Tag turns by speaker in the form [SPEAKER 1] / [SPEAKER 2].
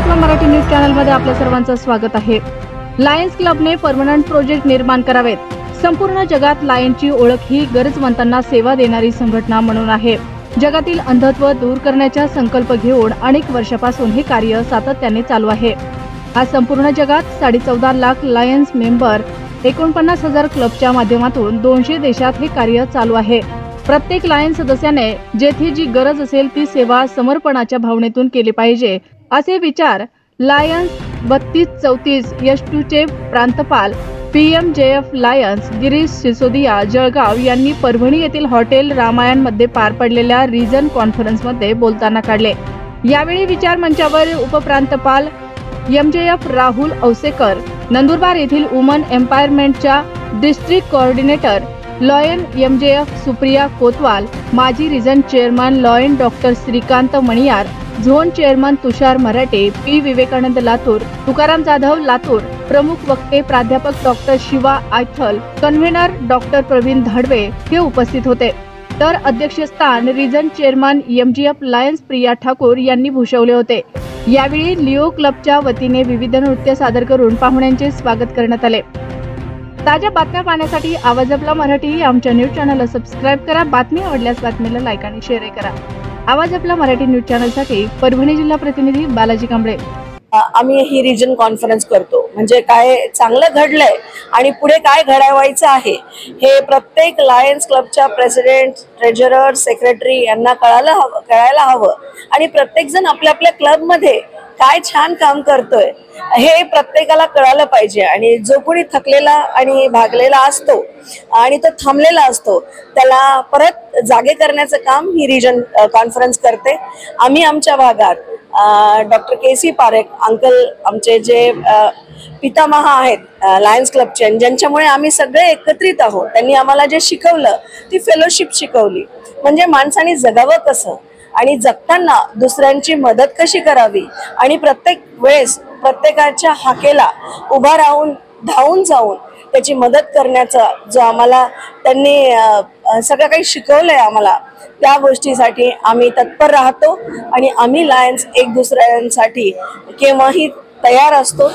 [SPEAKER 1] आपला Marathi news channel मध्ये आपल्या सर्वांचं स्वागत आहे। लायन्स क्लबने परमनंट प्रोजेक्ट निर्माण करावेत। संपूर्ण जगात लायनची ओळख ही गरजवंतांना सेवा देणारी संघटना म्हणून आहे। जगातील अंधत्व दूर करण्याचा संकल्प घेऊन अनेक वर्षापासून हे कार्य सातत्याने चालू आहे। आज संपूर्ण जगात 14.5 लाख लायन्स मेंबर 49,000 क्लबच्या माध्यमातून 200 देशात हे कार्य चालू आहे। प्रत्येक लायन सदस्याने जेथे जी गरज असेल ती सेवा समर्पणाच्या भावनेतून केली पाहिजे, असे विचार लायन्स 3234 यशटूचे प्रांतपाल PMJF लायन्स गिरीश सिसोदिया जळगाव यांनी परभणी येथील हॉटेल रामायण मध्ये पार पडलेल्या रिजन कॉन्फरन्स मध्ये बोलताना काढले। यावेळी विचार मंचावर उपप्रांतपाल MJF राहुल औसेकर, नंदुरबार येथील वुमन एम्पावरमेंटच्या district coordinator lion MJF Supriya Kotwal, माजी region chairman lion doctor Shrikant Maniyar, zone chairman Tushar Marathe, P Vivekanand Latur, Tukaram Jadhav Latur, प्रमुख वक्ते प्राध्यापक doctor Shiva Aithal, convener doctor Pravin Dhadve हे उपस्थित होते। तर अध्यक्षस्थान region chairman MJF lions Priya Thakur यांनी भूषवले होते। यावेळी लिओ क्लबच्या वतीने विविध नृत्य सादर करून पाहुण्यांचे स्वागत करण्यात आले। ताज्या बातम्या पाहण्यासाठी आवाज आपला मराठी आमच्या न्यूज चॅनलला सबस्क्राइब करा। बातमी आवडल्यास बातमीला लाईक आणि शेअर करा। आवाज आपला मराठी न्यूज चॅनलसाठी परभणी जिल्हा प्रतिनिधी बालाजी कांबळे।
[SPEAKER 2] आम्ही ही रिजन कॉन्फरन्स करतो म्हणजे काय चांगलं घडलंय आणि पुढे काय घडावायचं आहे हे प्रत्येक लायन्स क्लबच्या प्रेसिडेंट, ट्रेजरर, सेक्रेटरी यांना कळायला हवं आणि प्रत्येक जण आपल्या आपल्या क्लब मध्ये काय छान काम करतोय हे प्रत्येकाला कळायला पाहिजे। आणि जो कोणी थकलेला आणि भागलेला असतो आणि तो थांबलेला असतो त्याला परत जागे करण्याचं काम ही रिजन कॉन्फरन्स करते। आम्ही आमच्या भागात डॉक्टर KC पारेख अंकल आमचे जे पितामह आहेत लायन्स क्लबचे, ज्यांच्यामुळे आम्ही सगळे एकत्रित आहोत, त्यांनी आम्हाला जे शिकवलं ती फेलोशिप शिकवली, म्हणजे माणसाने जगावं कसं आणि जगताना दुसऱ्यांची मदत कशी करावी आणि प्रत्येक वेळेस प्रत्येकाच्या हाकेला उभा राहून धावून जाऊन त्याची मदत करण्याचा जो आम्हाला त्यांनी सगळं काही शिकवलंय आम्हाला, त्या गोष्टीसाठी आम्ही तत्पर राहतो आणि आम्ही लायन्स एक दुसऱ्यांसाठी केव्हाही तयार असतो।